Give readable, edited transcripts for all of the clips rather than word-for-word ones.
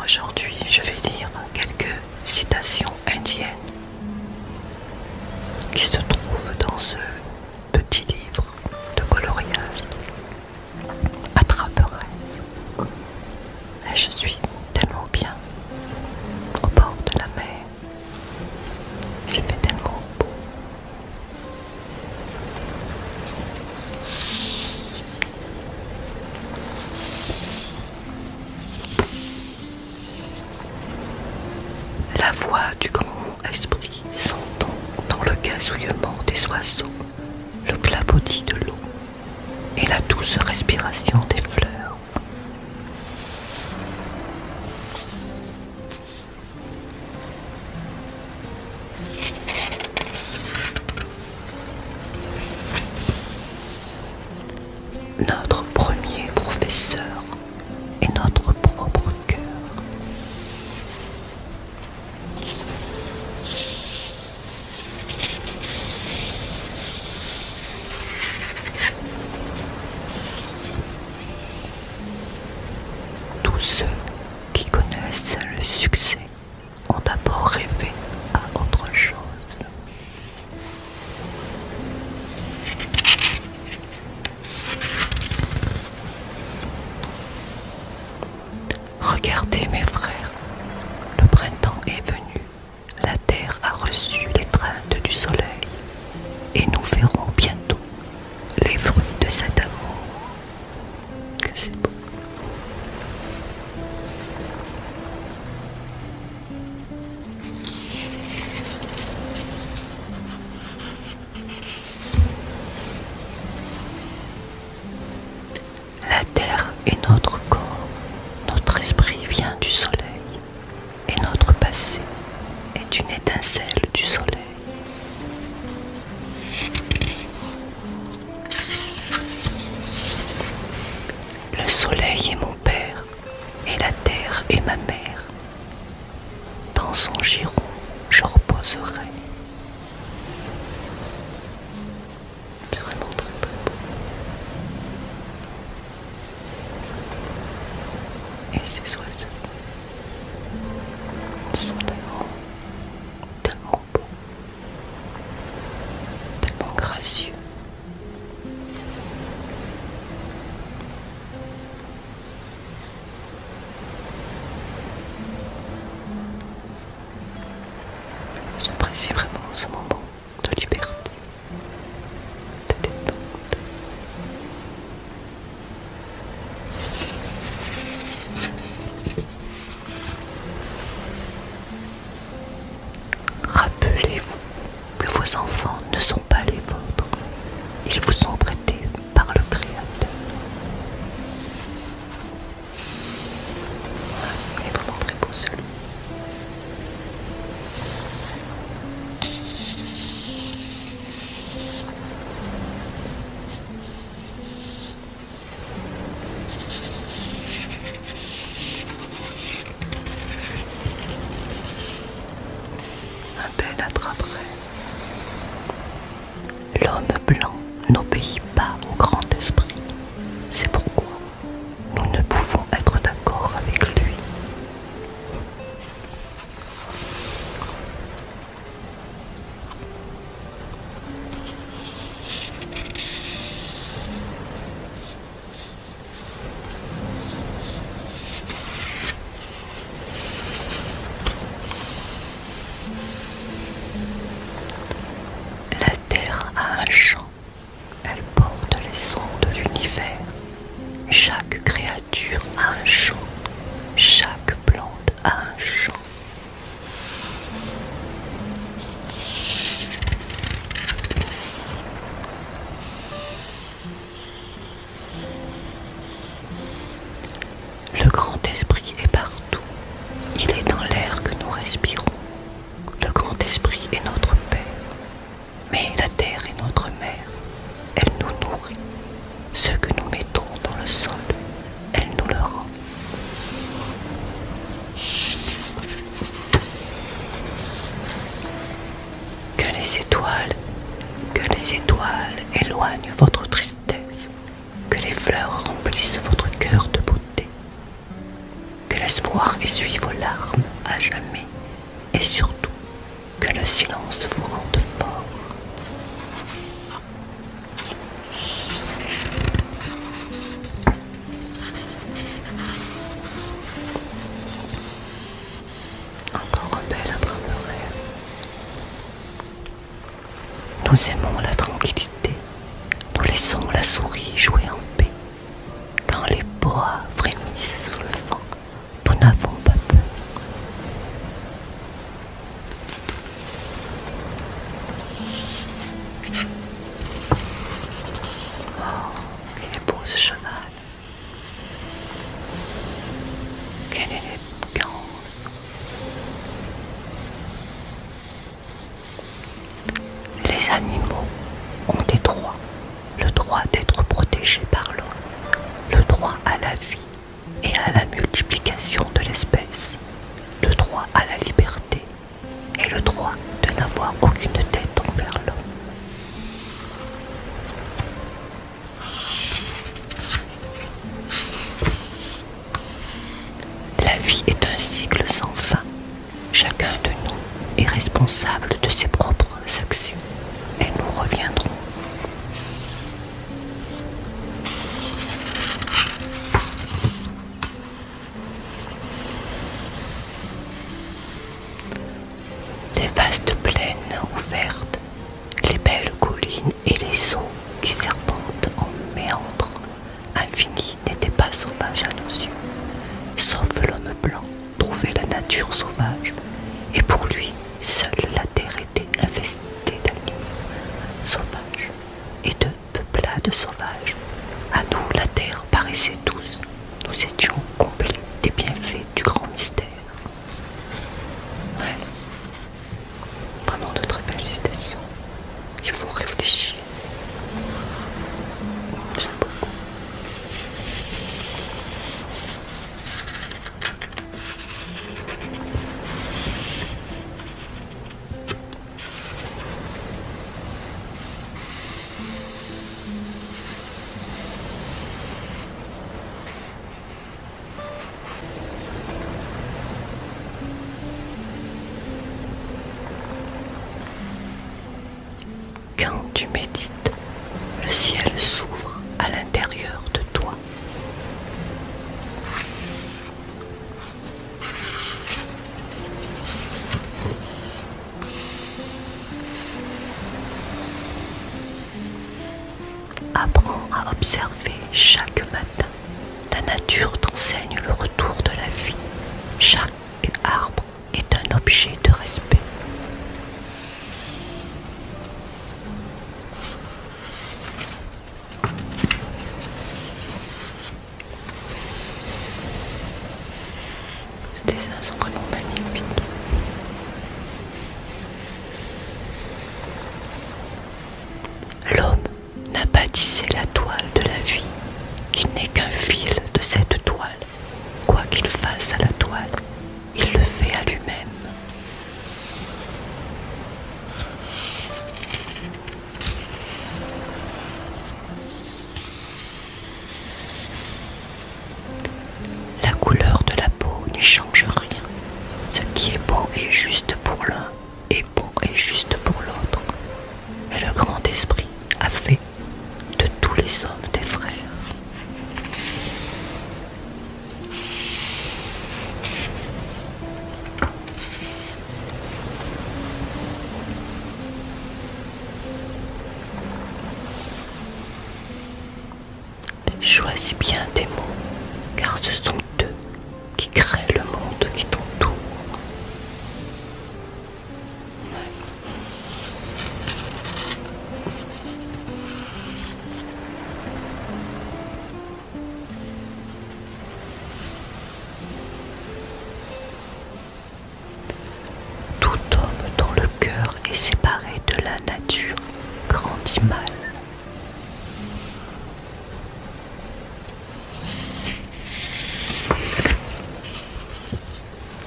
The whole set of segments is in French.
Aujourd'hui, je vais lire quelques citations indiennes qui se trouvent dans ce petit livre de coloriage Attrape-rêve. Et je suis tellement bien au bord de la mer. Il fait tellement beau. La voix du grand esprit s'entend dans le gazouillement des oiseaux, le clapotis de l'eau et la douce respiration des fleurs. Notre premier professeur est notre propre cœur. Tous ceux qui connaissent le succès ont d'abord rêvé à autre chose. Regardez mes frères, le printemps est venu, la terre a reçu l'étreinte du soleil, et nous verrons bientôt les fruits de cet amour. Que c'est beau. La terre est notre corps, notre esprit vient du soleil, et notre passé est une étincelle du soleil. Le soleil est mon père, et la terre est ma mère. Dans son giron, je reposerai. C'est vraiment très très beau. Et ces oiseaux sont tellement beaux, tellement gracieux. J'apprécie vraiment ce moment de liberté, de détente. Rappelez-vous que vos enfants ne sont pas les vôtres. Ils vous sont prêtés par le Créateur. Il est vraiment très beau celui. l'espoir essuie vos larmes à jamais, et surtout que le silence vous rende fort. Encore un bel attrape-rêve. Nous aimons la tranquillité, nous laissons la souris jouer en paix. Quand les bois frémissent sous le vent, nous n'avons pas peur. Oh, quel est beau ce cheval. Quelle élégance. Les animaux ont des droits. Le droit d'être protégés par l'homme, le droit à la vie et à la multiplication de l'espèce, le droit à la liberté et le droit de n'avoir aucune tête envers l'homme. La vie est un cycle sans fin. Chacun de nous est responsable de ses propres actions et nous reviendrons. Les vastes plaines ouvertes, les belles collines et les eaux qui serpentent en méandres infinis n'étaient pas sauvages à nos yeux, sauf l'homme blanc trouvait la nature sauvage, et pour lui, seule la terre était infestée d'animaux sauvages et de peuplades sauvages. À nous, la terre paraissait douce, nous étions comblés des bienfaits du grand mystère. Ouais. Vraiment de très belles citations. Il faut réfléchir. J'aime beaucoup. Quand tu médites, le ciel s'ouvre à l'intérieur de toi. Apprends à observer chaque matin. La nature t'enseigne le retour de la vie. Chaque arbre est un objet de respect. Ces dessins sont vraiment magnifiques. L'homme n'a pas tissé la toile de la vie. Il n'est qu'un fil de cette toile. Quoi qu'il fasse à la toile, il le fait à lui-même. La couleur de la peau n'y change rien. Ce qui est bon et juste pour l'un est bon et juste pour l'autre. Et le grand esprit a fait de tous les hommes des frères. Choisis bien tes mots, car ce sont eux qui créent le monde qui t'entoure. Tout homme dont le cœur est séparé de la nature grandit mal.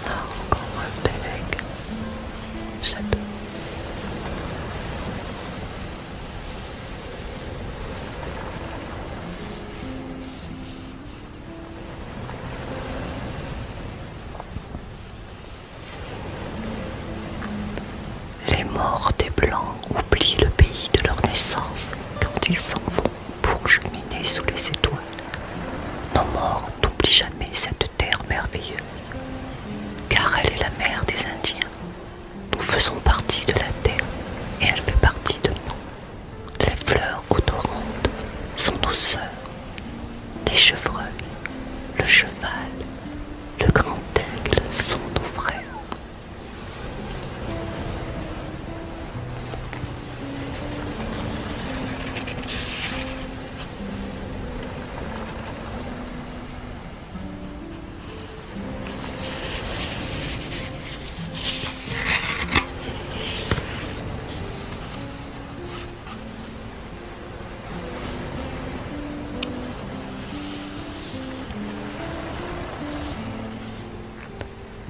Encore un bel j'adore. morts des Blancs oublient le pays de leur naissance quand ils s'en vont pour cheminer sous les étoiles. Nos morts n'oublient jamais cette terre merveilleuse, car elle est la mère des Indiens. Nous faisons partie de la terre et elle fait partie de nous. Les fleurs odorantes sont nos sœurs, les chevreuils, le cheval, le grand aigle sont nos frères.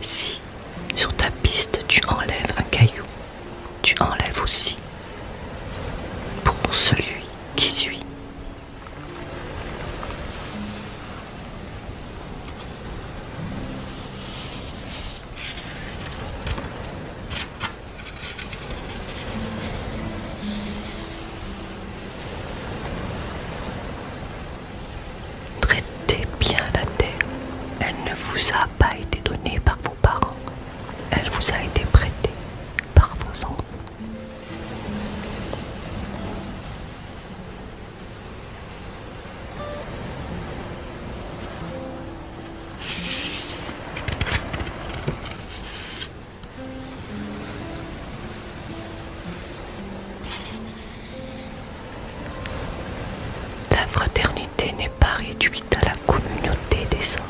Si, sur ta piste, tu enlèves un caillou, tu enlèves aussi pour celui qui suit. Traitez bien la terre, elle ne vous a pas été donnée par vos parents, elle vous a été prêtée par vos enfants. La fraternité n'est pas réduite à la communauté des hommes,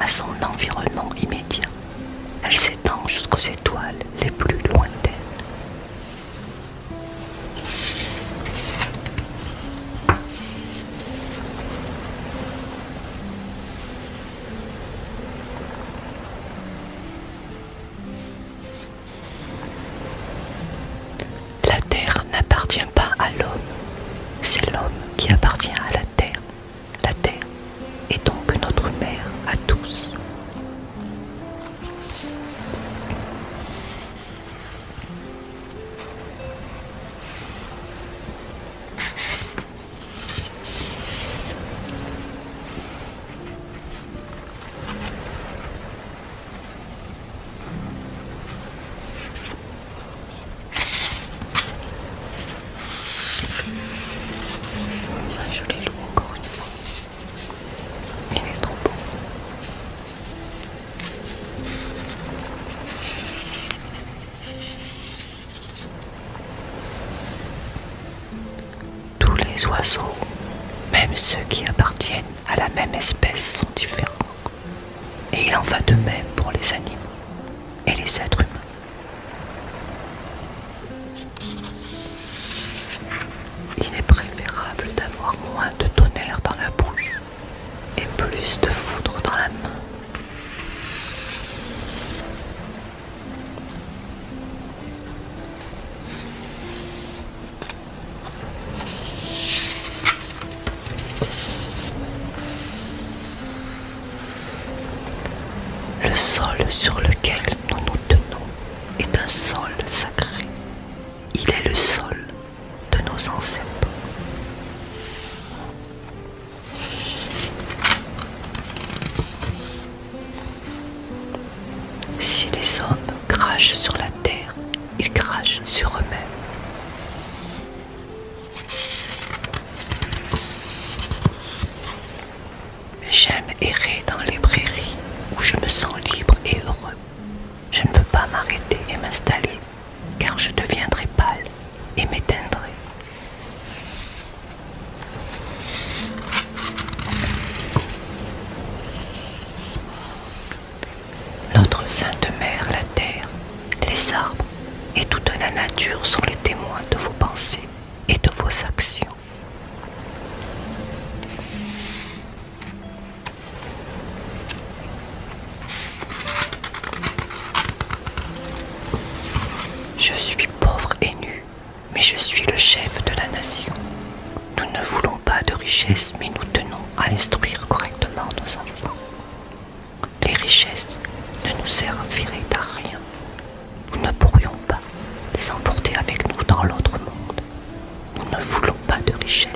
à son environnement immédiat. Elle s'étend jusqu'aux étoiles les plus lointaines. La terre n'appartient pas à l'homme, c'est l'homme qui appartient à la terre. La terre est donc notre mère à tous. Je l'ai lu encore une fois. Il est trop beau. Tous les oiseaux, même ceux qui appartiennent à la même espèce, sont différents. Et il en va de même pour les animaux et les êtres humains. Il est préférable d'avoir moins de tonnerre dans la bouche et plus de foudre dans la main. Le sol sur lequel nous nous tenons est un sol sacré. Il est le sol de nos ancêtres. Si les hommes crachent sur la terre, ils crachent sur eux-mêmes. J'aime errer dans les prairies où je me sens libre et heureux. Je ne veux pas m'arrêter et m'installer, car je deviendrai pâle et m'éteindrai. Notre Sainte Mère, la terre, les arbres et toute la nature sont les témoins de vos pensées et de vos actions. Je suis pauvre et nu, mais je suis le chef de la nation. Nous ne voulons pas de richesses, mais nous tenons à instruire correctement nos enfants. Les richesses ne nous serviraient à rien. Nous ne pourrions pas les emporter avec nous dans l'autre monde. Nous ne voulons pas de richesse.